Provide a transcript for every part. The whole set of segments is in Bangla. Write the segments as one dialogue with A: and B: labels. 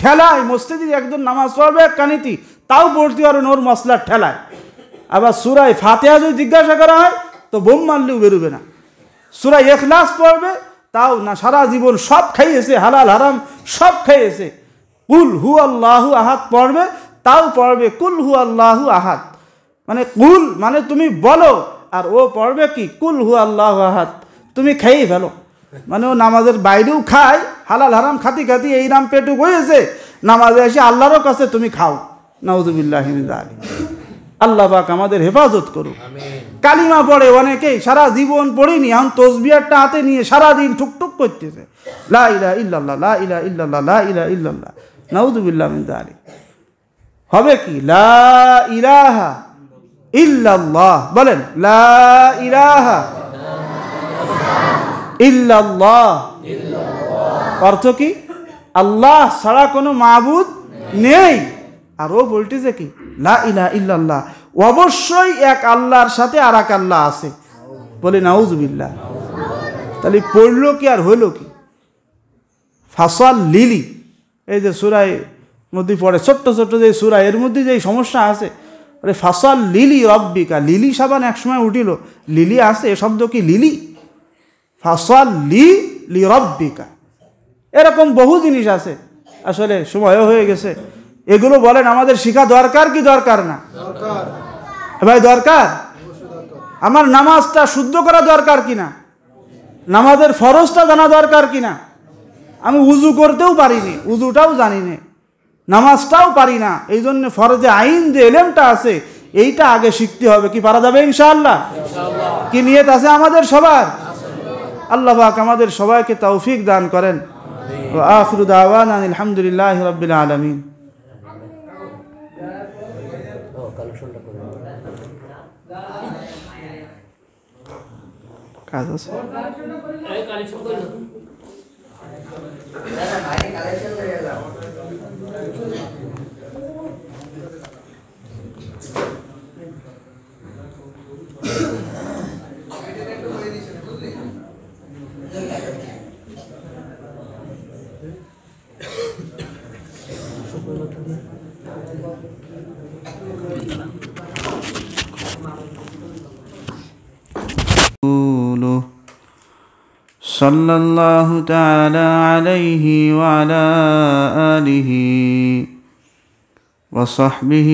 A: ঠেলায় মসজিদে একজন নামাজ পড়বে কানিতি, তাও পড়তে পারবে ওর মশলার ঠেলায়। আবার সূরা ফাতিহা যদি জিজ্ঞাসা করা হয় তো বোম মারলেও বেরোবে না। সূরা ইখলাস পড়বে তাও না, সারা জীবন সব খাইয়েছে, হালাল হারাম সব খাইয়েছে। কুল হু আল্লাহু আহাদ পড়বে তাও পড়বে কুল হু আল্লাহু আহাদ, মানে কুল মানে তুমি বলো, আর ও পড়বে কি কুল হু আল্লাহু আহাদ, তুমি খেয়েই ফেলো। মানে ও নামাজের বাইরেও খায়, হালাল হারাম খাতি খাতি এই নাম পেটুক হয়েছে, নামাজে এসে আল্লাহরও কাছে তুমি খাও। নাউযুবিল্লাহি মিন যালিক। আল্লাহ পাক আমাদের হেফাজত করুক। কালিমা পড়ে অনেকেই, সারা জীবন পড়িনি, এখন তসবিহারটা হাতে নিয়ে সারাদিন ঠুকঠুক করতেছে, লা ইলাহা ইল্লাল্লাহ, লা ইলাহা ইল্লাল্লাহ, লা ইলাহা ইল্লাল্লাহ। নাউযুবিল্লাহি মিন যালিক। হবে কি লা ইলাহা ইল্লাল্লাহ, বলেন লা ইলাহা ইল্লাল্লাহ। অর্থ কি? আল্লাহ ছাড়া কোনো মাবুদ নেই। আর ও বলতেছে কি লা ইলাহা ইল্লাল্লাহ, অবশ্যই এক আল্লাহর সাথে আর এক আল্লাহ আছে। বলে নাউযুবিল্লাহ। তাহলে পড়লো কি আর হইল কি? ফাসাল লিলি, এই যে সূরায় মধ্যে পড়ে ছোট্ট ছোট্ট যে সূরা, এর মধ্যে যে সমস্যা আছে, আরে ফাসাল লিলি রব্বিকা, লিলি সাবান একসময় উঠিল, লিলি আছে এ শব্দ কি লিলি? ফাসাল লি রব্বিকা, এরকম বহু জিনিস আছে। আসলে সময়ও হয়ে গেছে, এগুলো বলেন আমাদের শিখা দরকার কি দরকার না? ভাই দরকার। আমার নামাজটা শুদ্ধ করা দরকার কিনা, নামাজের ফরজটা জানা দরকার কিনা। আমি উজু করতেও পারিনি, উজুটাও জানি না, নামাজটাও পারি না, এই জন্য ফরজে আইন যে এলেমটা আছে এইটা আগে শিখতে হবে। কি পারা যাবে ইনশাআল্লাহ? কি নিয়ত আছে আমাদের সবার? আল্লাহ পাক আমাদের সবাইকে তৌফিক দান করেন। ওয়া আখিরু দাওয়ানা আলহামদুলিল্লাহি রাব্বিল আলামিন। কাজ আছে? صلى الله تعالى عليه وعلى آله وصحبه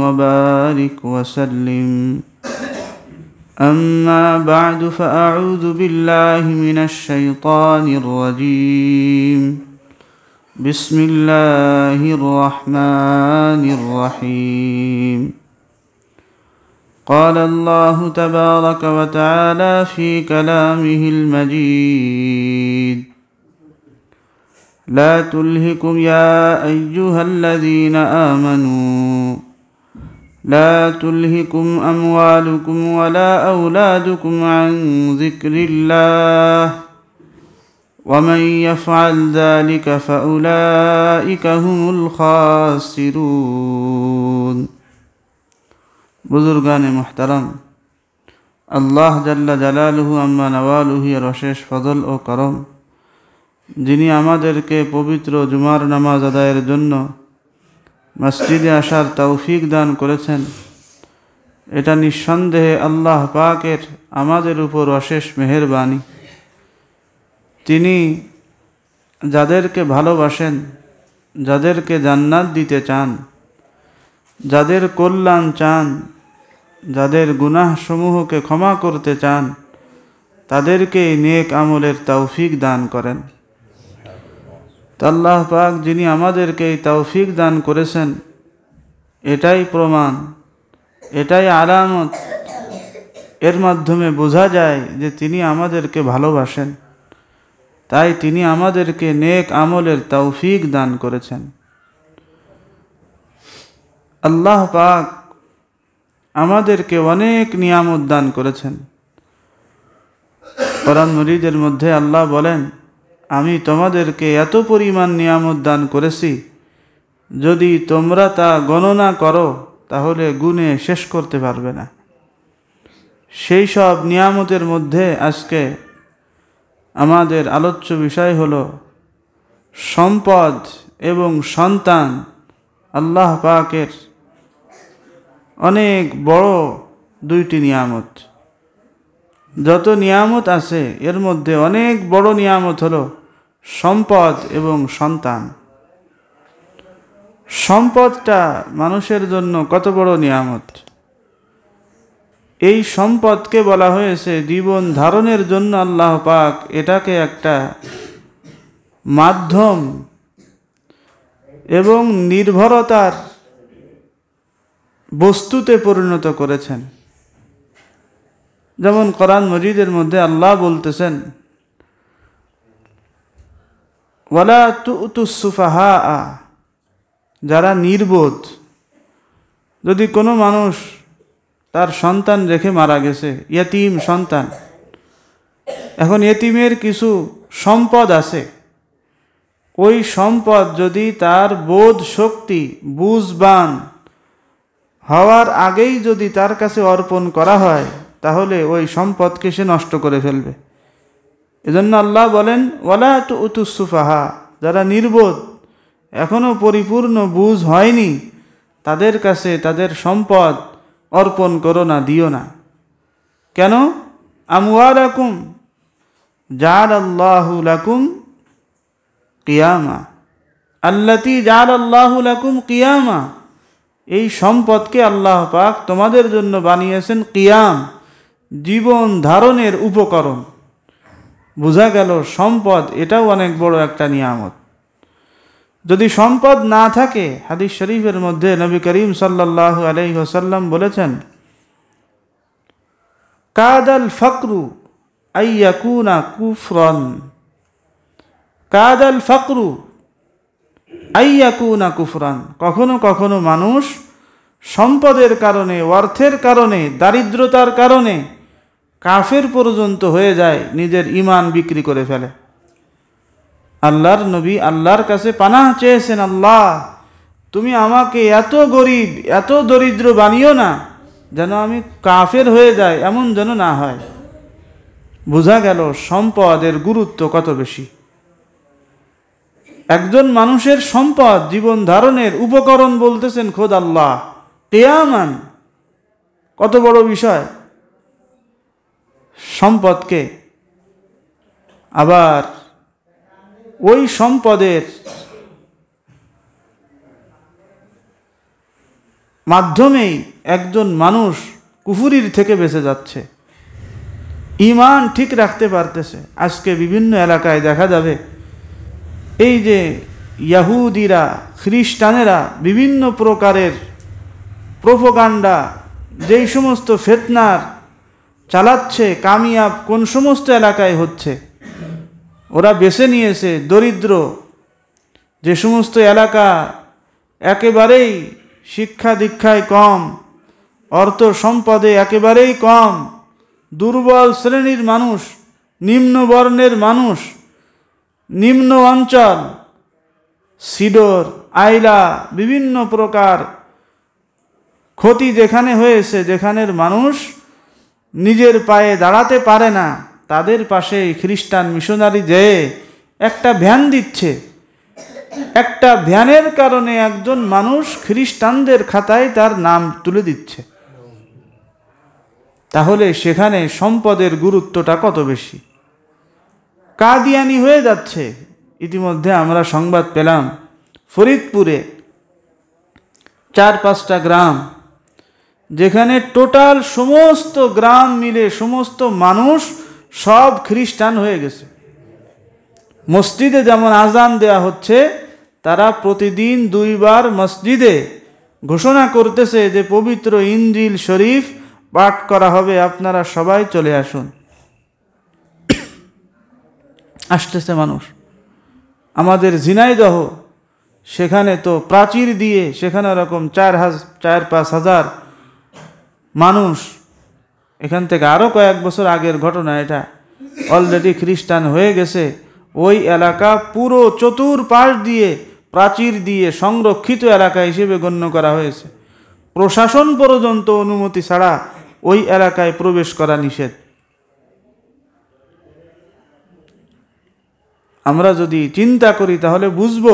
A: وبارك وسلم. أما بعد فأعوذ بالله من الشيطان الرجيم. بسم الله الرحمن الرحيم. قال الله تبارك وتعالى في كلامه المجيد: لا تلهكم يا أيها الذين آمنوا لا تلهكم أموالكم ولا أولادكم عن ذكر الله ومن يفعل ذلك فأولئك هم الخاسرون. বুজুর্গানে মুহতারাম, আল্লাহ জাল্লা জালালুহু আম্মা নওয়ালুহু এর অশেষ ফজল ও করম, যিনি আমাদেরকে পবিত্র জুমার নামাজ আদায়ের জন্য মসজিদে আসার তৌফিক দান করেছেন, এটা নিঃসন্দেহে আল্লাহ পাকের আমাদের উপর অশেষ মেহেরবানি। তিনি যাদেরকে ভালোবাসেন, যাদেরকে জান্নাত দিতে চান, যাদের কল্যাণ চান, যাদের গুনাহ সমূহকে ক্ষমা করতে চান, তাদেরকে নেক আমলের তৌফিক দান করেন। আল্লাহ পাক যিনি আমাদেরকে এই তৌফিক দান করেছেন, এটাই প্রমাণ, এটাই আলামত, এর মাধ্যমে বোঝা যায় যে তিনি আমাদেরকে ভালোবাসেন, তাই তিনি আমাদেরকে নেক আমলের তৌফিক দান করেছেন। আল্লাহ পাক আমাদেরকে অনেক নিয়ামত দান করেছেন। কোরআন মজিদের মধ্যে আল্লাহ বলেন, আমি তোমাদেরকে এত পরিমাণ নিয়ামত দান করেছি, যদি তোমরা তা গণনা করো তাহলে গুণে শেষ করতে পারবে না। সেই সব নিয়ামতের মধ্যে আজকে আমাদের আলোচ্য বিষয় হলো সম্পদ এবং সন্তান আল্লাহ পাকের অনেক বড় দুইটি নিয়ামত। যত নিয়ামত আছে এর মধ্যে অনেক বড় নিয়ামত হলো সম্পদ এবং সন্তান। সম্পদটা মানুষের জন্য কত বড় নিয়ামত! এই সম্পদকে বলা হয়েছে জীবন ধারণের জন্য আল্লাহ পাক এটাকে একটা মাধ্যম এবং নির্ভরতার বস্তুতে পরিণত করেছেন। যেমন কোরআন মজিদের মধ্যে আল্লাহ বলতেছেন, ওয়ালা তুতুস সুফাহা, যারা নির্বোধ। যদি কোনো মানুষ তার সন্তান রেখে মারা গেছে, ইয়তীম সন্তান, এখন ইয়তীমের কিছু সম্পদ আছে, ওই সম্পদ যদি তার বোধ শক্তি বুঝবান হওয়ার আগেই যদি তার কাছে অর্পণ করা হয়, তাহলে ওই সম্পদকে সে নষ্ট করে ফেলবে। এজন্য আল্লাহ বলেন, ওয়ালা তুতুস সুফাহা, যারা নির্বোধ, এখনো পরিপূর্ণ বুঝ হয়নি, তাদের কাছে তাদের সম্পদ অর্পণ করো না, দিও না। কেন? আমওয়ালাকুম জাআলাল্লাহু লাকুম কিয়ামা, আল্লাতী জাআলাল্লাহু লাকুম কিয়ামা, এই সম্পদকে আল্লাহ পাক তোমাদের জন্য বানিয়েছেন কিয়াম, জীবন ধারণের উপকরণ। বোঝা গেল সম্পদ এটাও অনেক বড় একটা নিয়ামত। যদি সম্পদ না থাকে, হাদিস শরীফের মধ্যে নবী করিম সাল্লাল্লাহু আলাইহি ওয়াসাল্লাম বলেছেন, কাদাল ফাকরু আইয়াকুনা কুফরান, কাদাল ফাকরু আইয়াকুনা কুফরান। কখনো কখনো মানুষ সম্পদের কারণে, অর্থের কারণে, দারিদ্রতার কারণে কাফের পর্যন্ত হয়ে যায়, নিজের ঈমান বিক্রি করে ফেলে। আল্লাহর নবী আল্লাহর কাছে পানাহ চেয়েছেন, আল্লাহ তুমি আমাকে এত গরিব, এত দরিদ্র বানিও না যেন আমি কাফের হয়ে যাই, এমন যেন না হয়। বোঝা গেল সম্পদের গুরুত্ব কত বেশি। একজন মানুষের সম্পদ জীবন ধারণের উপকরণ বলতেছেন খোদ আল্লাহ, কিয়ামান। কত বড় বিষয় সম্পদকে। আবার ওই সম্পদের মাধ্যমেই একজন মানুষ কুফুরির থেকে বেঁচে যাচ্ছে, ঈমান ঠিক রাখতে পারতেছে। আজকে বিভিন্ন এলাকায় দেখা যাবে এই যে ইয়াহুদিরা, খ্রিস্টানেরা বিভিন্ন প্রকারের প্রোপাগান্ডা, যেই সমস্ত ফিতনার চালাচ্ছে, কামিয়াব কোন সমস্ত এলাকায় হচ্ছে, ওরা বেছে নিয়েছে দরিদ্র যে সমস্ত এলাকা একেবারেই শিক্ষা দীক্ষায় কম, অর্থ সম্পদে একেবারেই কম, দুর্বল শ্রেণীর মানুষ, নিম্ন বর্ণের মানুষ, নিম্ন অঞ্চল, সিডর, আইলা, বিভিন্ন প্রকার ক্ষতি যেখানে হয়েছে, যেখানের মানুষ নিজের পায়ে দাঁড়াতে পারে না, তাদের পাশে খ্রিস্টান মিশনারি যেয়ে একটা ভ্যান দিচ্ছে। একটা ভ্যানের কারণে একজন মানুষ খ্রিস্টানদের খাতায় তার নাম তুলে দিচ্ছে। তাহলে সেখানে সম্পদের গুরুত্বটা কত বেশি। কাদিয়ানি হয়ে যাচ্ছে। ইতিমধ্যে আমরা সংবাদ পেলাম ফরিদপুরে 4-5টা গ্রাম, যেখানে টোটাল সমস্ত গ্রাম মিলে সমস্ত মানুষ সব খ্রিস্টান হয়ে গেছে। মসজিদে যেমন আজান দেয়া হচ্ছে, তারা প্রতিদিন 2 বার মসজিদে ঘোষণা করতেছে যে পবিত্র ইনজিল শরীফ পাঠ করা হবে, আপনারা সবাই চলে আসুন। আসতেছে মানুষ। আমাদের ঝিনাইদহ, সেখানে তো প্রাচীর দিয়ে সেখানে ওরকম 4-5 হাজার মানুষ, এখান থেকে আরও কয়েক বছর আগের ঘটনা এটা, অলরেডি খ্রিস্টান হয়ে গেছে। ওই এলাকা পুরো চতুর্পাশ দিয়ে প্রাচীর দিয়ে সংরক্ষিত এলাকা হিসেবে গণ্য করা হয়েছে। প্রশাসন পর্যন্ত অনুমতি ছাড়া ওই এলাকায় প্রবেশ করা নিষেধ। আমরা যদি চিন্তা করি তাহলে বুঝব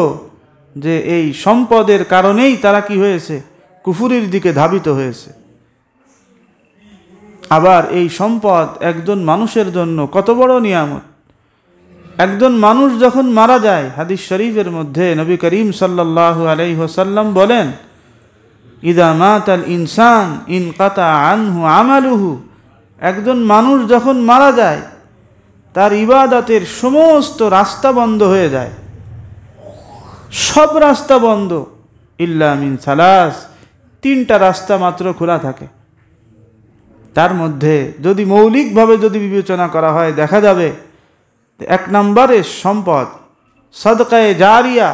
A: যে এই সম্পদের কারণেই তারা কি হয়েছে, কুফুরির দিকে ধাবিত হয়েছে। আবার এই সম্পদ একজন মানুষের জন্য কত বড় নিয়ামত। একজন মানুষ যখন মারা যায়, হাদিস শরীফের মধ্যে নবী করিম সাল্লাল্লাহু আলাইহি ওয়াসাল্লাম বলেন, ইদা মাতাল ইনসান ইনকাতা আনহু আমালুহু, একজন মানুষ যখন মারা যায় তার ইবাদতের সমস্ত রাস্তা বন্ধ হয়ে যায়, সব রাস্তা বন্ধ, ইল্লা মিন সালাস, তিনটা রাস্তা মাত্র খোলা থাকে। তার মধ্যে যদি মৌলিকভাবে যদি বিবেচনা করা হয়, দেখা যাবে এক নম্বরে সম্পদ সদকায়ে জারিয়া,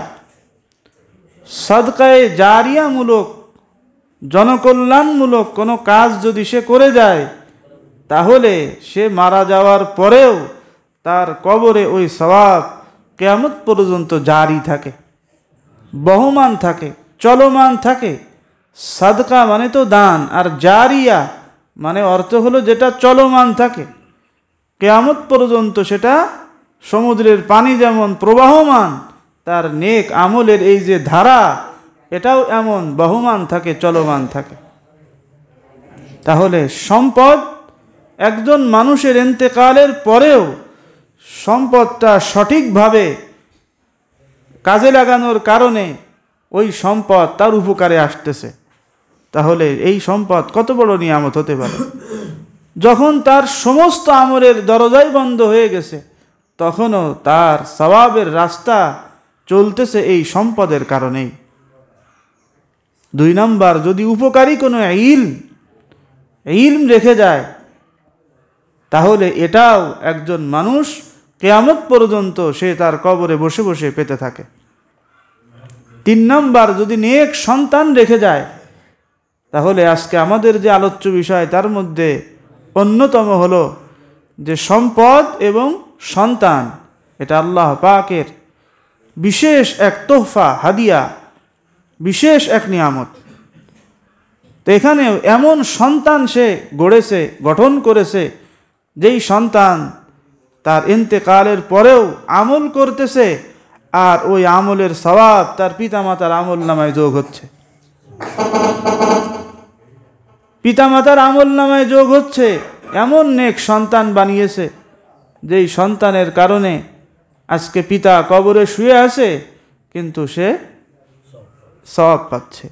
A: সদকায়ে জারিয়ামূলক জনকল্যাণমূলক কোনো কাজ যদি সে করে যায়, তাহলে সে মারা যাওয়ার পরেও তার কবরে ওই সওয়াব কিয়ামত পর্যন্ত জারি থাকে, বহমান থাকে, চলমান থাকে। সাদকা মানে তো দান, আর জারিয়া মানে অর্থ হলো যেটা চলমান থাকে, কিয়ামত পর্যন্ত সেটা সমুদ্রের পানি যেমন প্রবাহমান, তার নেক আমলের এই যে ধারা, এটাও এমন বহমান থাকে, চলমান থাকে। তাহলে সম্পদ একজন মানুষের ইন্তেকালের পরেও সম্পদটা সঠিকভাবে কাজে লাগানোর কারণে ওই সম্পদ তার উপকারে আসতেছে। তাহলে এই সম্পদ কত বড় নিয়ামত হতে পারে। যখন তার সমস্ত আমলের দরজাই বন্ধ হয়ে গেছে, তখনও তার সওয়াবের রাস্তা চলতেছে এই সম্পদের কারণেই। 2 নাম্বার, যদি উপকারী কোনো ইলম রেখে যায়, তাহলে এটাও একজন মানুষ কিয়ামত পর্যন্ত সে তার কবরে বসে বসে পেতে থাকে। 3 নাম্বার, যদি নেক সন্তান রেখে যায়, তাহলে আজকে আমাদের যে আলোচ্য বিষয় তার মধ্যে অন্যতম হলো যে সম্পদ এবং সন্তান, এটা আল্লাহ পাকের বিশেষ এক তোহফা, হাদিয়া, বিশেষ এক নিয়ামত। তো এখানেও এমন সন্তান সে গড়েছে, গঠন করেছে, যেই সন্তান তার ইন্তেকালের পরেও আমল করতেছে, আর ওই আমলের সওয়াব তার পিতামাতার আমল নামায় যোগ হচ্ছে, পিতামাতার আমল নামায় যোগ হচ্ছে। এমন নেক সন্তান বানিয়েছে, যেই সন্তানের কারণে আজকে পিতা কবরে শুয়ে আছে, কিন্তু সে সওয়াব পাচ্ছে,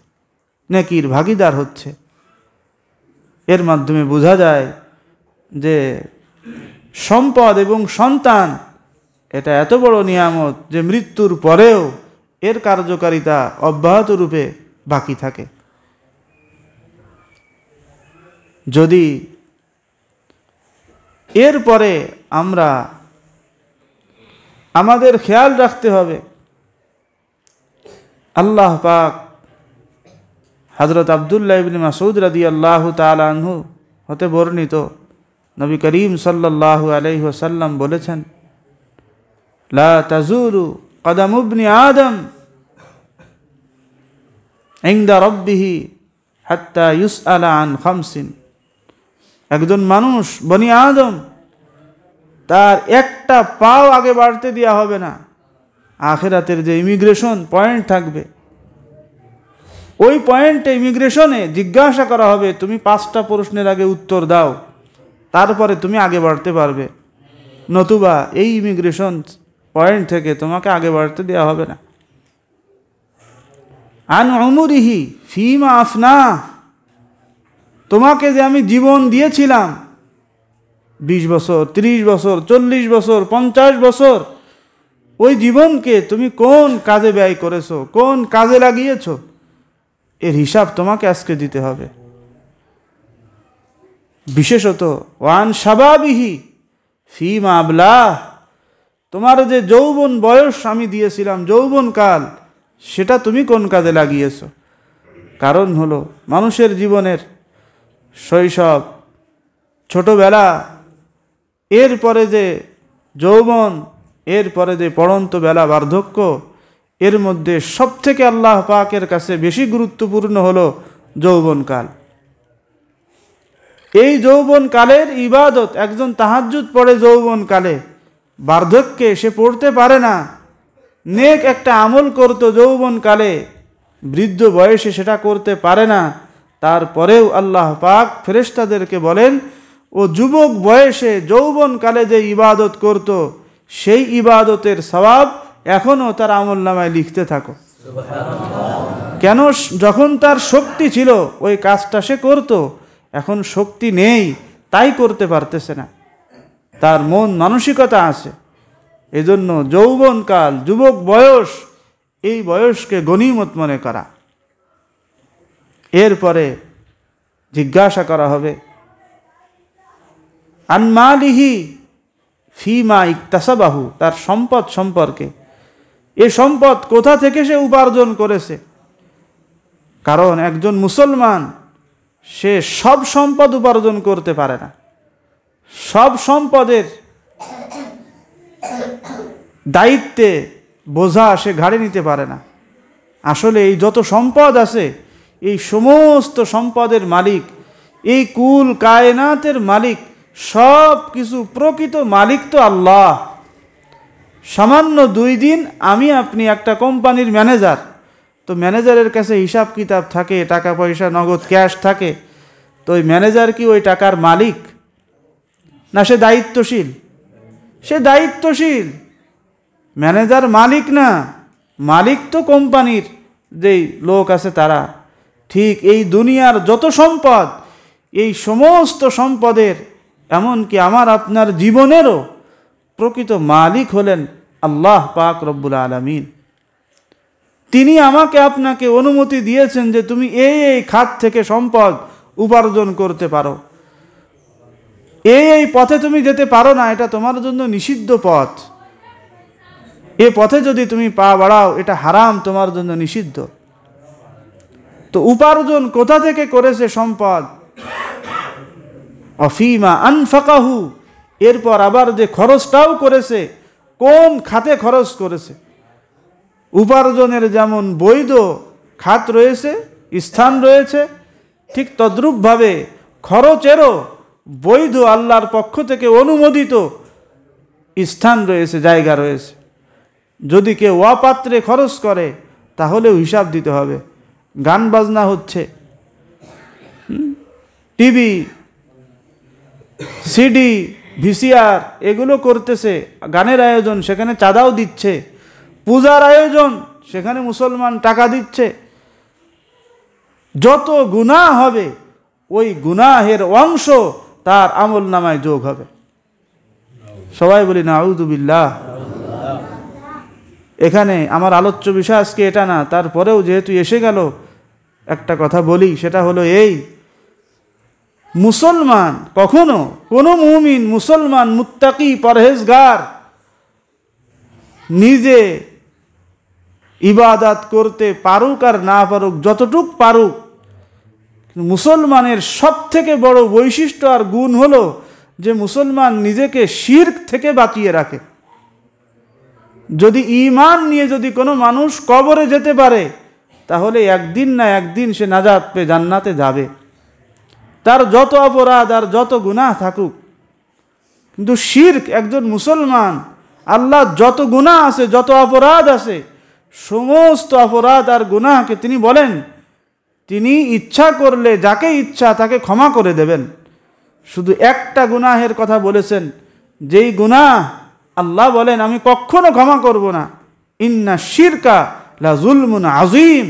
A: নেকির ভাগীদার হচ্ছে। এর মাধ্যমে বোঝা যায় যে সম্পদ এবং সন্তান এটা এত বড় নিয়ামত যে মৃত্যুর পরেও এর কার্যকারিতা অব্যাহত রূপে বাকি থাকে। যদি এরপরে আমরা আমাদের খেয়াল রাখতে হবে, আল্লাহ পাক হযরত আব্দুল্লাহ ইবনে মাসউদ রাদিয়াল্লাহু তাআলা আনহু হতে বর্ণিত, নবী করিম সাল্লাল্লাহু আলাইহি ওয়াসাল্লাম বলেছেন, লা তাজুলু কদমু ইবনি আদম ইনদা রাব্বিহি হাত্তা ইউসআলা আন খামসিন। একজন মানুষ, বনি আদম, তার একটা পাও আগে বাড়তে দেওয়া হবে না। আখিরাতের যে ইমিগ্রেশন পয়েন্ট থাকবে, ওই পয়েন্টে ইমিগ্রেশনে জিজ্ঞাসা করা হবে, তুমি 5টা প্রশ্নের আগে উত্তর দাও, তারপরে তুমি আগে বাড়তে পারবে, নতুবা এই ইমিগ্রেশন পয়েন্ট থেকে তোমাকে আগে বাড়তে দেওয়া হবে না। আন উমরিহি ফিমা আফনা, তোমাকে যে আমি জীবন দিয়েছিলাম 20 বছর, 30 বছর, 40 বছর, 50 বছর, ওই জীবনকে তুমি কোন কাজে ব্যয় করেছো, কোন কাজে লাগিয়েছো, এর হিসাব তোমাকে আজকে দিতে হবে। বিশেষত ওয়ান শাবাবিহি ফিমা আবলাহ, তোমার যে যৌবন বয়স আমি দিয়েছিলাম, যৌবন কাল, সেটা তুমি কোন কাজে লাগিয়েছো। কারণ হলো মানুষের জীবনের শৈশব, ছোটবেলা, এরপরে যে যৌবন, এরপরে যে পড়ন্ত বেলা, বার্ধক্য, এর মধ্যে সবথেকে আল্লাহ পাকের কাছে বেশি গুরুত্বপূর্ণ হলো যৌবনকাল। এই যৌবনকালের ইবাদত, একজন তাহাজ্জুদ পড়ে যৌবনকালে, বার্ধক্যে সে পড়তে পারে না, নেক একটা আমল করতো যৌবনকালে, বৃদ্ধ বয়সে সেটা করতে পারে না, তারপরেও আল্লাহ পাক ফেরেশতাদেরকে বলেন ও যুবক বয়সে যৌবনকালে যে ইবাদত করত সেই ইবাদতের সওয়াব এখনও তার আমলনামায় লিখতে থাকো। কেন? যখন তার শক্তি ছিল ওই কাজটা সে করত, এখন শক্তি নেই তাই করতে পারতেছে না, তার মন মানসিকতা আছে। এজন্য যৌবনকাল, যুবক বয়স, এই বয়সকে গনিমত মনে করা। এরপরে জিজ্ঞাসা করা হবে আন মালিহি ফিমা ইকতাসাবাহু, তার সম্পদ সম্পর্কে। এই সম্পদ কোথা থেকে সে উপার্জন করেছে? কারণ একজন মুসলমান সে সব সম্পদ উপার্জন করতে পারে না, সব সম্পদের দায়িত্বে বোঝা সে ঘাড়ে নিতে পারে না। আসলে এই যত সম্পদ আছে, এই সমস্ত সম্পদের মালিক, এই কুল কায়নাতের মালিক, সব কিছু প্রকৃত মালিক তো আল্লাহ। সামান্য 2 দিন আমি আপনি একটা কোম্পানির ম্যানেজার, তো ম্যানেজারের কাছে হিসাব কিতাব থাকে, টাকা পয়সা নগদ ক্যাশ থাকে, তো ওই ম্যানেজার কি ওই টাকার মালিক? না, সে দায়িত্বশীল। সে দায়িত্বশীল, ম্যানেজার মালিক না, মালিক তো কোম্পানির যেই লোক আছে তারা। ঠিক এই দুনিয়ার যত সম্পদ, এই সমস্ত সম্পদের, এমনকি আমার আপনার জীবনেরও প্রকৃত মালিক হলেন আল্লাহ পাক রব্বুল আলামিন। তিনি আমাকে আপনাকে অনুমতি দিয়েছেন যে তুমি এই খাত থেকে সম্পদ উপার্জন করতে পারো, এই পথে তুমি যেতে পারো না, এটা তোমার জন্য নিষিদ্ধ পথ। এ পথে যদি তুমি পা বাড়াও এটা হারাম, তোমার জন্য নিষিদ্ধ। তো উপার্জন কোথা থেকে করেছে সম্পদ? অফিমা আনফাকাহু, এরপর আবার যে খরচটাও করেছে, কোন খাতে খরচ করেছে। উপার্জনের যেমন বৈধ খাত রয়েছে, স্থান রয়েছে, ঠিক তদ্রূপভাবে খরচেরও বৈধ আল্লাহর পক্ষ থেকে অনুমোদিত স্থান রয়েছে, জায়গা রয়েছে। যদি কেউ অপাত্রে খরচ করে তাহলেও হিসাব দিতে হবে। গান বাজনা হচ্ছে, টিভি, সিডি, ভিসিআর এগুলো করতেছে, গানের আয়োজন, সেখানে চাঁদাও দিচ্ছে। পূজার আয়োজন, সেখানে মুসলমান টাকা দিচ্ছে। যত গুনাহ হবে ওই গুনাহের অংশ তার আমল নামায় যোগ হবে। সবাই বলি নাউযু বিল্লাহ। এখানে আমার আলোচ্য বিষয় আজকে এটা না, তারপরেও যেহেতু এসে গেল একটা কথা বলি, সেটা হলো এই, মুসলমান কখনো, কোনো মুমিন মুসলমান মুত্তাকি পরহেজগার নিজে ইবাদত করতে পারুক আর না পারুক, যতটুক পারুক, মুসলমানের সব থেকে বড় বৈশিষ্ট্য আর গুণ হলো যে মুসলমান নিজেকে শিরক থেকে বাঁচিয়ে রাখে। যদি ঈমান নিয়ে যদি কোনো মানুষ কবরে যেতে পারে তাহলে একদিন না একদিন সে নাজাত পেয়ে জান্নাতে যাবে, তার যত অপরাধ আর যত গুনাহ থাকুক। কিন্তু শিরক, একজন মুসলমান আল্লাহ যত গুনাহ আছে, যত অপরাধ আছে, সমস্ত অপরাধ আর গুনাহকে তিনি বলেন তিনি ইচ্ছা করলে যাকে ইচ্ছা তাকে ক্ষমা করে দেবেন। শুধু একটা গুনাহের কথা বলেছেন, যেই গুনাহ আল্লাহ বলেন আমি কখনো ক্ষমা করব না, ইন্না শিরকা লা যুলমুন আযীম,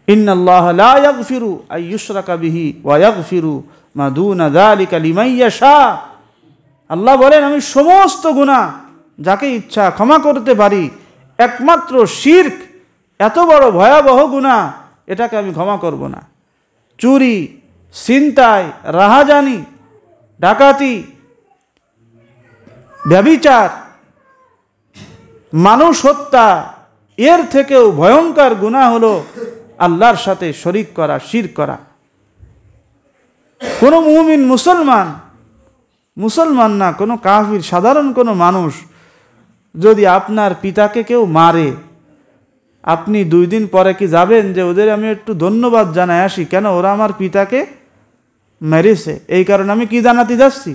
A: ইন্নাল্লাহ লা ইয়াগফিরু আন ইউশরাকা বিহি ওয়া ইয়াগফিরু মা দুনা যালিকা লিমান ইয়াশা। আল্লাহ বলেন আমি সমস্ত গুনাহ যাকে ইচ্ছা ক্ষমা করতে পারি, একমাত্র শিরক এত বড় ভয়াবহ গুনাহ, এটাকে আমি ক্ষমা করব না। চুরি, ছিনতাই, রাহাজানি, ডাকাতি, ব্যভিচার, মানুষ হত্যা, এর থেকেও ভয়ঙ্কর গুনাহ হলো আল্লাহর সাথে শরীক করা, শিরক করা। কোনো মুমিন মুসলমান না, কোনো কাফির, সাধারণ কোনো মানুষ যদি আপনার পিতাকে কেউ মারে, আপনি 2 দিন পরে কি যাবেন যে ওদের আমি একটু ধন্যবাদ জানাই আসি, কেন ওরা আমার পিতাকে মেরেছে, এই কারণে আমি কি জানাতে যাচ্ছি?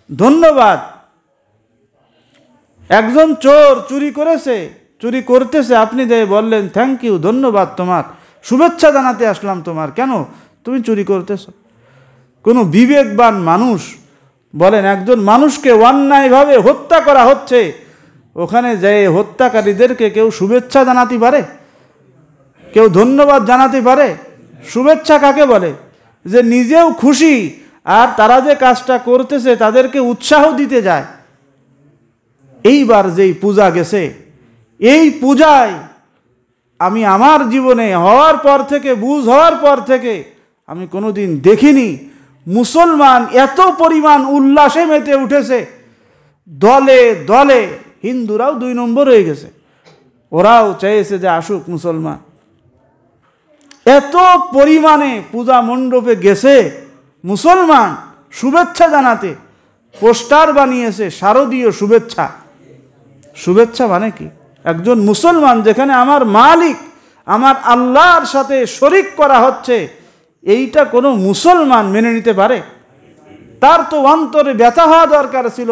A: ধন্যবাদ। একজন চোর চুরি করেছে, চুরি করতেছে, আপনি দিয়ে বললেন থ্যাংক ইউ, ধন্যবাদ, তোমার শুভেচ্ছা জানাতে আসলাম তোমার, কেন তুমি চুরি করতেছ? কোনো বিবেকবান মানুষ বলেন, একজন মানুষকে অন্যায়ভাবে হত্যা করা হচ্ছে, ওখানে যেয়ে হত্যাকারীদেরকে কেউ শুভেচ্ছা জানাতে পারে? কেউ ধন্যবাদ জানাতে পারে? শুভেচ্ছা কাকে বলে? যে নিজেও খুশি আর তারা যে কাজটা করতেছে তাদেরকে উৎসাহ দিতে যায়। এইবার যেই পূজা গেছে, এই পূজায় আমি আমার জীবনে হওয়ার পর থেকে, বুঝ হওয়ার পর থেকে আমি কোনোদিন দেখিনি মুসলমান এত পরিমাণ উল্লাসে মেতে উঠেছে। দলে দলে হিন্দুরাও 2 নম্বর হয়ে গেছে, ওরাও চেয়েছে যে আসুক মুসলমান। এত পরিমাণে পূজা মণ্ডপে গেছে মুসলমান শুভেচ্ছা জানাতে, পোস্টার বানিয়েছে শারদীয় শুভেচ্ছা। শুভেচ্ছা মানে কি? একজন মুসলমান, যেখানে আমার মালিক, আমার আল্লাহর সাথে শরিক করা হচ্ছে, এইটা কোনো মুসলমান মেনে নিতে পারে? তার তো অন্তরে ব্যথা হওয়া দরকার ছিল,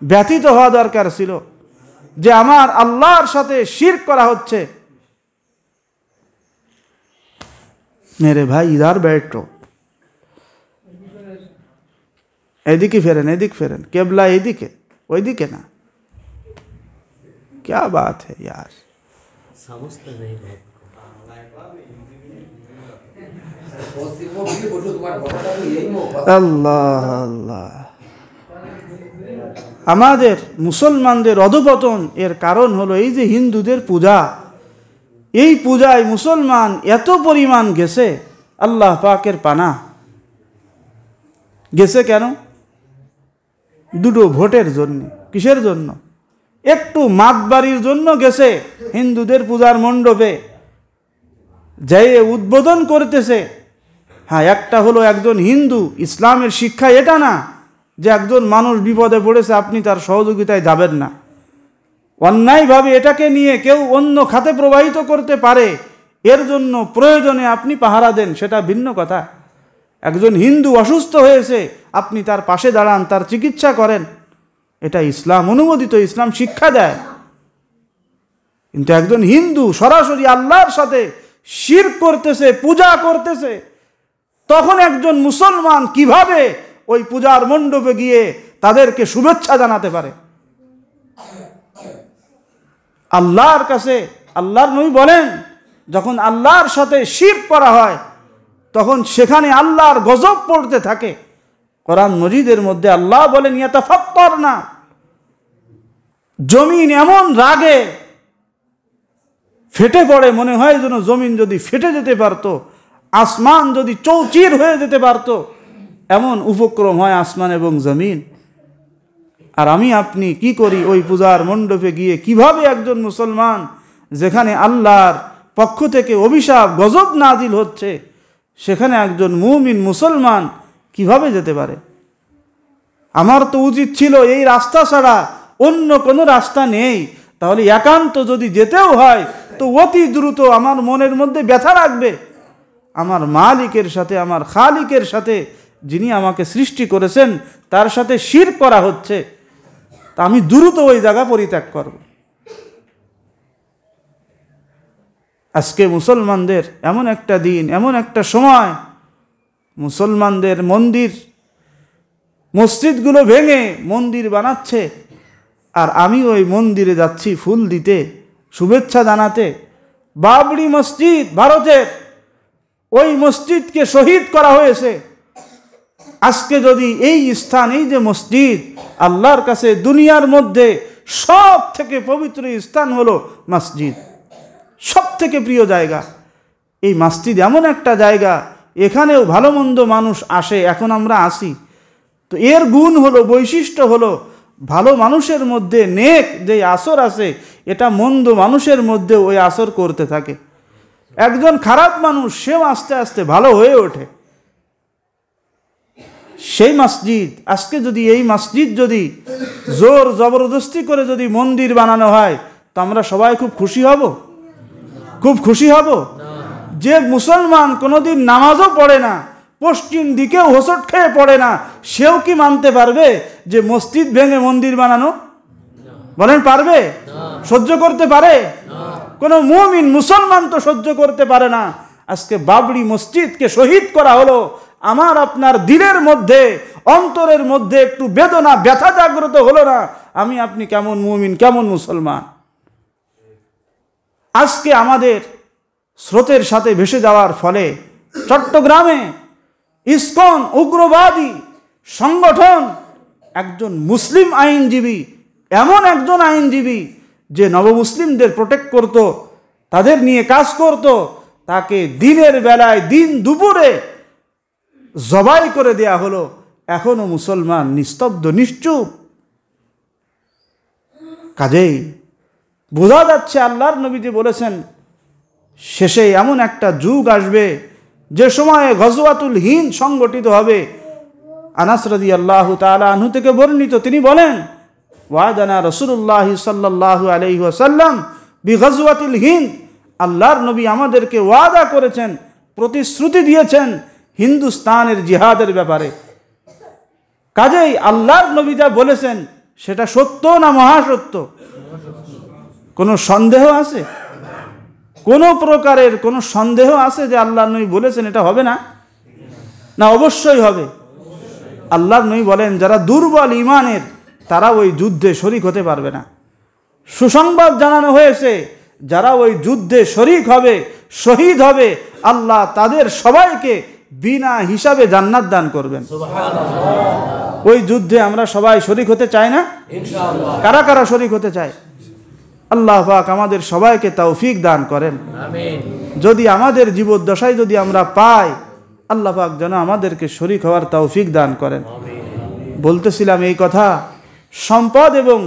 A: ব্যথিত হওয়া দরকার ছিল যে আমার আল্লাহর সাথে শিরক করা হচ্ছে। মেরে ভাই ইধার बैठो, এদিকে ফেরেন, এদিক ফেরেন, কেবলা এদিকে, ওইদিকে না। क्या बात है यार,
B: समझते नहीं बात
A: আল্লাহ আল্লাহ। আমাদের মুসলমানদের অধঃপতন এর কারণ হলো এই যে হিন্দুদের পূজা। এই পূজায় মুসলমান এত পরিমাণ গেছে, আল্লাহ পাকের পানা গেছে কেন? 2 ভোটের জন্য। কিসের জন্য? একটু মাতবাড়ির জন্য গেছে হিন্দুদের পূজার মণ্ডপে, যেয়ে উদ্বোধন করতেছে। হ্যাঁ, একটা হলো একজন হিন্দু, ইসলামের শিক্ষা এটা না যে একজন মানুষ বিপদে পড়েছে আপনি তার সহযোগিতায় যাবেন না। অন্যায়ভাবে এটাকে নিয়ে কেউ অন্য খাতে প্রবাহিত করতে পারে, এর জন্য প্রয়োজনে আপনি পাহারা দেন, সেটা ভিন্ন কথা। একজন হিন্দু অসুস্থ হয়েছে, আপনি তার পাশে দাঁড়ান, তার চিকিৎসা করেন, এটা ইসলাম অনুমোদিত, ইসলাম শিক্ষা দেয়। কিন্তু একজন হিন্দু সরাসরি আল্লাহর সাথে শিরক করতেছে, পূজা করতেছে, তখন একজন মুসলমান কিভাবে ওই পূজার মণ্ডপে গিয়ে তাদেরকে শুভেচ্ছা জানাতে পারে? আল্লাহর কাছে আল্লাহর নবী বলেন, যখন আল্লাহর সাথে শিরক করা হয় তখন সেখানে আল্লাহর গজব পড়তে থাকে। কোরআন মজিদের মধ্যে আল্লাহ বলেন, ইয়াতাফাত্তারনা, জমিন এমন রাগে ফেটে পড়ে, মনে হয় যেন জমিন যদি ফেটে যেতে পারত, আসমান যদি চৌচির হয়ে যেতে পারত, এমন উপক্রম হয় আসমান এবং জমিন। আর আমি আপনি কি করি? ওই পূজার মণ্ডপে গিয়ে কিভাবে একজন মুসলমান, যেখানে আল্লাহর পক্ষ থেকে অভিশাপ গজব নাজিল হচ্ছে, সেখানে একজন মুমিন মুসলমান কিভাবে যেতে পারে? আমার তো উচিত ছিল এই রাস্তা ছাড়া অন্য কোনো রাস্তা নেই, তাহলে একান্ত যদি যেতেও হয় তো অতি দ্রুত আমার মনের মধ্যে ব্যথা রাখবে, আমার মালিকের সাথে, আমার খালিকের সাথে, যিনি আমাকে সৃষ্টি করেছেন, তার সাথে শিরক করা হচ্ছে, তা আমি দ্রুত ওই জায়গা পরিত্যাগ করব। আজকে মুসলমানদের এমন একটা দিন, এমন একটা সময়, মুসলমানদের মন্দির মসজিদগুলো ভেঙে মন্দির বানাচ্ছে, আর আমি ওই মন্দিরে যাচ্ছি ফুল দিতে, শুভেচ্ছা জানাতে। বাবরি মসজিদ ভারতের, ওই মসজিদকে শহীদ করা হয়েছে। আজকে যদি এই স্থান, এই যে মসজিদ, আল্লাহর কাছে দুনিয়ার মধ্যে সব থেকে পবিত্র স্থান হলো মসজিদ, সব থেকে প্রিয় জায়গা। এই মসজিদ এমন একটা জায়গা, এখানেও ভালো মন্দ মানুষ আসে, এখন আমরা আসি, তো এর গুণ হলো, বৈশিষ্ট্য হলো, ভালো মানুষের মধ্যে নেক যে আসর আছে, এটা মন্দ মানুষের মধ্যে ওই আসর করতে থাকে। একজন খারাপ মানুষ, সেও আস্তে আস্তে ভালো হয়ে ওঠে। সেই মসজিদ, আজকে যদি এই মসজিদ যদি জোর জবরদস্তি করে যদি মন্দির বানানো হয়, তো আমরা সবাই খুব খুশি হব? খুব খুশি হব? যে মুসলমান কোনোদিন নামাজও পড়ে না, পশ্চিম দিকেও হোঁচট খেয়ে পড়ে না, সেও কি মানতে পারবে যে মসজিদ ভেঙে মন্দির বানানো? বলেন পারবে? সহ্য করতে পারে? কোনো মুমিন মুসলমান তো সহ্য করতে পারে না। আজকে বাবরি মসজিদকে শহীদ করা হলো, আমার আপনার দিলের মধ্যে, অন্তরের মধ্যে একটু বেদনা ব্যথা জাগ্রত হলো না? আমি আপনি কেমন মুমিন, কেমন মুসলমান? আজকে আমাদের স্রোতের সাথে ভেসে যাওয়ার ফলে চট্টগ্রামে ইসকন উগ্রবাদী সংগঠন একজন মুসলিম আইনজীবী, এমন একজন আইনজীবী যে নবমুসলিমদের প্রোটেক্ট করত, তাদের নিয়ে কাজ করত, তাকে দিনের বেলায় দিন দুপুরে জবাই করে দেয়া হলো। এখনো মুসলমান নিস্তব্ধ, নিশ্চুপ। কাজেই বোঝা যাচ্ছে আল্লাহর নবী যে বলেছেন শেষে এমন একটা যুগ আসবে যে সময়ে গজওয়াতুল হিন্দ সংগঠিত হবে। আনাস রাদিয়াল্লাহু তাআলা আনহু থেকে বর্ণিত, তিনি বলেন, ওয়াদানা রাসূলুল্লাহ সাল্লাল্লাহু আলাইহি ওয়াসাল্লাম বিগজওয়াতিল হিন্দ, আল্লাহর নবী আমাদেরকে ওয়াদা করেছেন, প্রতিশ্রুতি দিয়েছেন হিন্দুস্তানের জিহাদের ব্যাপারে। কাজেই আল্লাহর নবী যা বলেছেন সেটা সত্য না মহাসত্য? কোনো সন্দেহ আছে? কোনো প্রকারের কোনো সন্দেহ আছে যে আল্লাহর নবী বলেছেন এটা হবে না? না, অবশ্যই হবে। আল্লাহর নবী বলেন যারা দুর্বল ঈমানের তারা ওই যুদ্ধে শরীক হতে পারবে না। সুসংবাদ জানানো হয়েছে যারা ওই যুদ্ধে শরীক হবে, শহীদ হবে, আল্লাহ তাদের সবাইকে বিনা হিসাবে জান্নাত দান করবেন। ওই যুদ্ধে আমরা সবাই শরীক হতে চাই না? ইনশাআল্লাহ। কারা কারা শরীক হতে চায়? আল্লাহ পাক আমাদের সবাইকে তৌফিক দান করেন। আমিন। যদি আমাদের জীবদ্দশায় যদি আমরা পাই, আল্লাহ পাক যেন আমাদেরকে শরীক হওয়ার তৌফিক দান করেন। বলতেছিলাম এই কথা, সম্পদ এবং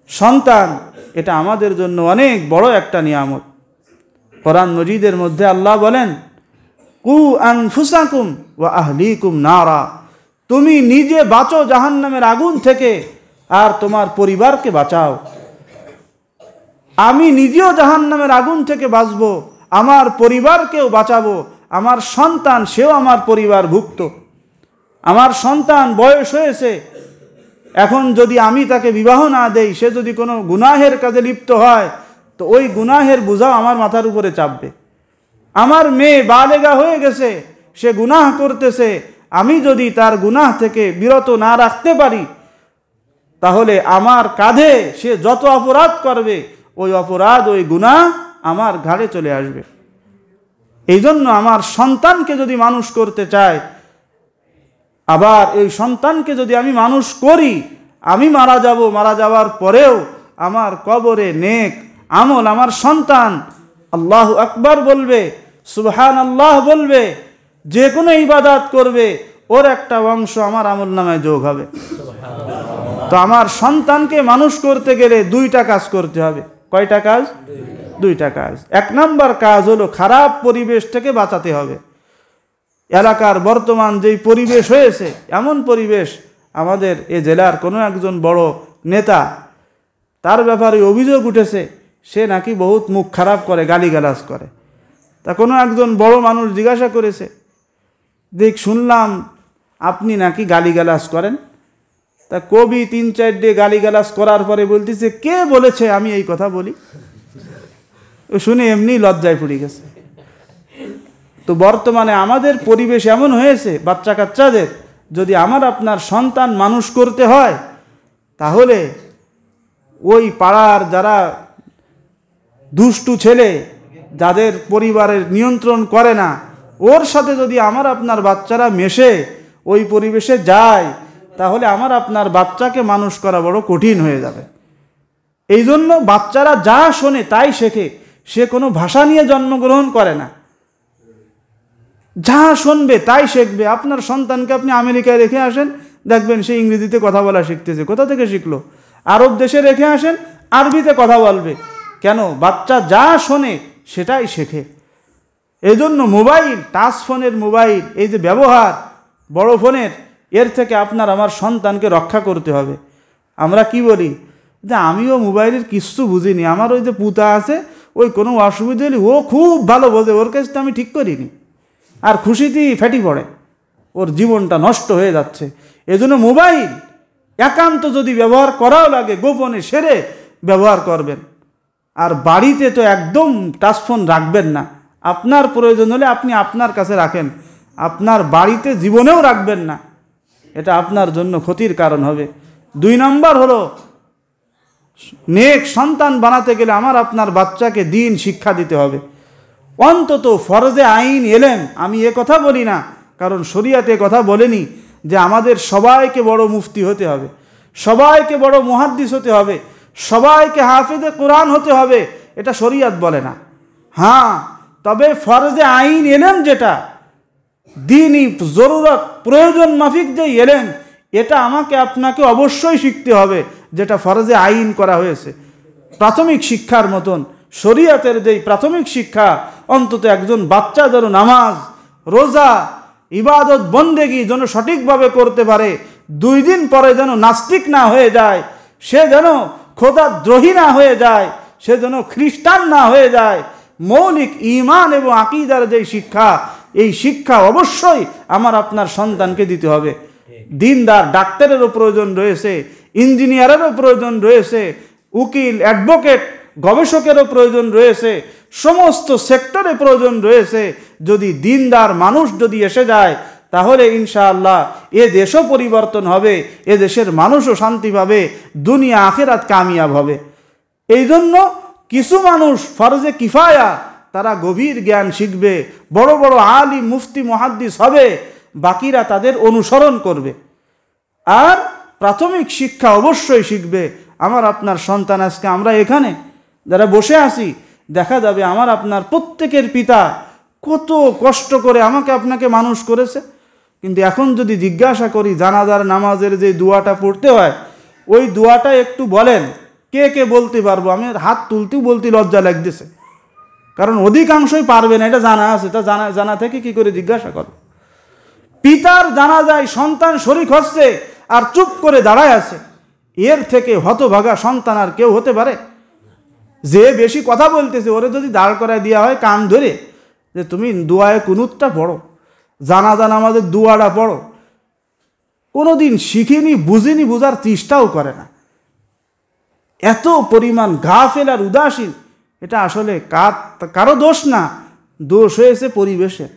A: সন্তান এটা আমাদের জন্য অনেক বড় একটা নিয়ামত। কোরআন মজিদের মধ্যে আল্লাহ বলেন, কু আনফুসাকুম ওয়া আহলিকুম নারা, তুমি নিজে বাঁচো জাহান্নামের আগুন থেকে আর তোমার পরিবারকে বাঁচাও। আমি নিজেও জাহান্নামের আগুন থেকে বাঁচবো, আমার পরিবারকেও বাঁচাবো, আমার সন্তান সেও আমার পরিবারভুক্ত। আমার সন্তান বয়স হয়েছে, এখন যদি আমি তাকে বিবাহ না দেই, সে যদি কোনো গুনাহের কাজে লিপ্ত হয় তো ওই গুনাহের বোঝাও আমার মাথার উপরে চাপবে। আমার মেয়ে বালেগা হয়ে গেছে, সে গুনাহ করতেছে, আমি যদি তার গুনাহ থেকে বিরত না রাখতে পারি তাহলে আমার কাঁধে সে যত অপরাধ করবে ওই অপরাধ, ওই গুনাহ আমার ঘাড়ে চলে আসবে। এই জন্য আমার সন্তানকে যদি মানুষ করতে চাই, আবার এই সন্তানকে যদি আমি মানুষ করি, আমি মারা যাব, মারা যাওয়ার পরেও আমার কবরে নেক আমল আমার সন্তান আল্লাহু আকবার বলবে, সুবহানাল্লাহ বলবে, যে কোনো ইবাদত করবে, ওর একটা অংশ আমার আমলনামায় যোগ হবে। তো আমার সন্তানকে মানুষ করতে গেলে দুইটা কাজ করতে হবে। কয়টা কাজ? দুইটা কাজ। এক নাম্বার কাজ হলো খারাপ পরিবেশ থেকে বাঁচাতে হবে। এলাকার বর্তমান যেই পরিবেশ হয়েছে, এমন পরিবেশ, আমাদের এ জেলার কোনো একজন বড় নেতা, তার ব্যাপারে অভিযোগ উঠেছে সে নাকি বহুত মুখ খারাপ করে, গালিগালাজ করে। তা কোনো একজন বড় মানুষ জিজ্ঞাসা করেছে, দেখ শুনলাম আপনি নাকি গালিগালাজ করেন। তা কবি 3-4 গালিগালাজ করার পরে বলতেছে, কে বলেছে আমি এই কথা বলি? শুনে এমনি লজ্জায় পড়ে গেছে। তো বর্তমানে আমাদের পরিবেশ এমন হয়েছে, বাচ্চা কাচ্চাদের যদি আমার আপনার সন্তান মানুষ করতে হয় তাহলে ওই পাড়ার যারা দুষ্টু ছেলে, যাদের পরিবারের নিয়ন্ত্রণ করে না, ওর সাথে যদি আমার আপনার বাচ্চারা মেশে ওই পরিবেশে যায় তাহলে আমার আপনার বাচ্চাকে মানুষ করা বড় কঠিন হয়ে যাবে। এই জন্য বাচ্চারা যা শোনে তাই শেখে, সে কোনো ভাষা নিয়ে জন্মগ্রহণ করে না, যা শুনবে তাই শিখবে। আপনার সন্তানকে আপনি আমেরিকায় রেখে আসেন, দেখবেন সে ইংরেজিতে কথা বলা শিখতেছে। কোথা থেকে শিখলো? আরব দেশে রেখে আসেন, আরবিতে কথা বলবে। কেন? বাচ্চা যা শোনে সেটাই শেখে। এই জন্য মোবাইল, টাচ ফোনের মোবাইল এই যে ব্যবহার বড় ফোনের, এর থেকে আপনার আমার সন্তানকে রক্ষা করতে হবে। আমরা কি বলি যে আমিও মোবাইলের কিচ্ছু বুঝিনি, আমার ওই যে পুতা আছে, ওই কোনো অসুবিধা হলে ও খুব ভালো বোঝে, ওর কাছে তো আমি ঠিক করিনি, আর খুশিতেই ফেটি পড়ে, ওর জীবনটা নষ্ট হয়ে যাচ্ছে। এজন্য মোবাইল একান্ত যদি ব্যবহার করাও লাগে গোপনে সেরে ব্যবহার করবেন। আর বাড়িতে তো একদম টাচফোন রাখবেন না। আপনার প্রয়োজন হলে আপনি আপনার কাছে রাখেন, আপনার বাড়িতে জীবনেও রাখবেন না, এটা আপনার জন্য ক্ষতির কারণ হবে। 2 নম্বর হলো, নেক সন্তান বানাতে গেলে আমার আপনার বাচ্চাকে দিন শিক্ষা দিতে হবে। অন্তত ফরজে আইন এলেম, আমি এ কথা বলি না, কারণ শরিয়াতে কথা বলেনি যে আমাদের সবাইকে বড় মুফতি হতে হবে, সবাইকে বড় মুহাদ্দিস হতে হবে, সবাইকে হাফেজে কোরআন হতে হবে, এটা শরিয়াত বলে না। হ্যাঁ, তবে ফরজে আইন এলেম যেটা দিনই জরুরত প্রয়োজন মাফিক যে এলেম, এটা আমাকে আপনাকে অবশ্যই শিখতে হবে, যেটা ফরজে আইন করা হয়েছে। প্রাথমিক শিক্ষার মতন শরিয়াতের যেই প্রাথমিক শিক্ষা, অন্তত একজন বাচ্চা যেন নামাজ, রোজা, ইবাদত বন্দেগি যেন সঠিকভাবে করতে পারে, 2 দিন পরে যেন নাস্তিক না হয়ে যায়, সে যেন খোদাদ্রোহী না হয়ে যায়, সে যেন খ্রিস্টান না হয়ে যায়। মৌলিক ঈমান এবং আকীদার যেই শিক্ষা, এই শিক্ষা অবশ্যই আমার আপনার সন্তানকে দিতে হবে। দিনদার ডাক্তারেরও প্রয়োজন রয়েছে, ইঞ্জিনিয়ারেরও প্রয়োজন রয়েছে, উকিল, অ্যাডভোকেট, গবেষকেরও প্রয়োজন রয়েছে, সমস্ত সেক্টরে প্রয়োজন রয়েছে। যদি দিনদার মানুষ যদি এসে যায়, তাহলে ইনশাআল্লাহ এ দেশও পরিবর্তন হবে, এ দেশের মানুষও শান্তি পাবে, দুনিয়া আখিরাত কামিয়াব হবে। এই জন্য কিছু মানুষ ফরজে কিফায়া, তারা গভীর জ্ঞান শিখবে, বড় বড় আলিম, মুফতি, মুহাদ্দিস হবে, বাকিরা তাদের অনুসরণ করবে। আর প্রাথমিক শিক্ষা অবশ্যই শিখবে আমার আপনার সন্তান। আজকে আমরা এখানে যারা বসে আছি, দেখা যাবে আমার আপনার প্রত্যেকের পিতা কত কষ্ট করে আমাকে আপনাকে মানুষ করেছে, কিন্তু এখন যদি জিজ্ঞাসা করি জানাজার নামাজের যে দোয়াটা পড়তে হয়, ওই দোয়াটা একটু বলেন, কে কে বলতে পারবো? আমি হাত তুলতেও বলতে লজ্জা লাগতেছে, কারণ অধিকাংশই পারবে না, এটা জানা আছে। তা জানা থেকে কি করে জিজ্ঞাসা করো? পিতার জানাজায় সন্তান শরীক হচ্ছে আর চুপ করে দাঁড়ায় আছে, এর থেকে হতভাগা সন্তান আর কেউ হতে পারে? যে বেশি কথা বলতেছে ওরে যদি দাঁড় করায় দেওয়া হয় কান ধরে, যে তুমি দোয়ায়ে কুনুতটা পড়ো, জানাজা নামাজের দোয়াটা পড়ো, কোনোদিন শিখিনি, বুঝিনি, বুঝার চেষ্টাও করে না। এত পরিমাণ গাফেল আর উদাসীন, এটা আসলে কারো দোষ না, দোষ হয়েছে পরিবেশের।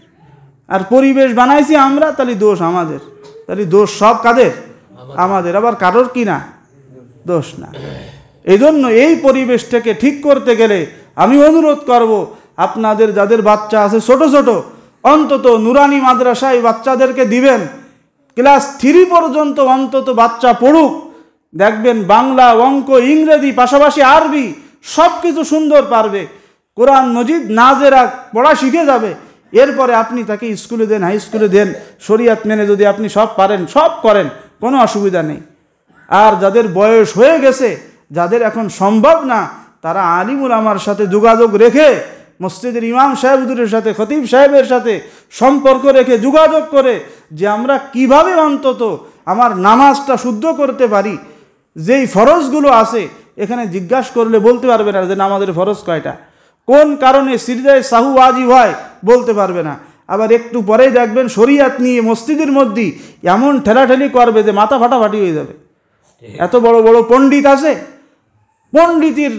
A: আর পরিবেশ বানাইছি আমরা, তাহলে দোষ আমাদের, তাহলে দোষ সব কাদের? আমাদের, আবার কারোর কি না? দোষ না। এই জন্য এই পরিবেশটাকে ঠিক করতে গেলে আমি অনুরোধ করব, আপনাদের যাদের বাচ্চা আছে ছোট ছোট, অন্তত নুরানি মাদ্রাসায় বাচ্চাদেরকে দিবেন, ক্লাস 3 পর্যন্ত অন্তত বাচ্চা পড়ুক। দেখবেন বাংলা, অঙ্ক, ইংরেজি, পাশাপাশি আরবি সব কিছু সুন্দর পারবে, কোরআন মজিদ নাজেরা পড়া শিখে যাবে। এরপরে আপনি তাকে স্কুলে দেন, হাই স্কুলে দেন, শরিয়াত মেনে যদি আপনি সব পারেন, সব করেন, কোনো অসুবিধা নেই। আর যাদের বয়স হয়ে গেছে, যাদের এখন সম্ভব না, তারা আলিম উলামার সাথে যোগাযোগ রেখে, মসজিদের ইমাম সাহেব হুজুরের সাথে, খতিব সাহেবের সাথে সম্পর্ক রেখে যোগাযোগ করে, যে আমরা কিভাবে অন্তত আমার নামাজটা শুদ্ধ করতে পারি। যেই ফরজগুলো আছে এখানে জিজ্ঞাসা করলে বলতে পারবে না যে নামাজের ফরজ কয়টা, কোন কারণে সিজদায়ে সাহু ওয়াজিব হয়, বলতে পারবে না। আবার একটু পরেই দেখবেন শরিয়াত নিয়ে মসজিদের মধ্যে এমন ঠেলাঠেলি করবে যে মাথা ফাটাফাটি হয়ে যাবে। এত বড় বড় পণ্ডিত আছে, পণ্ডিতের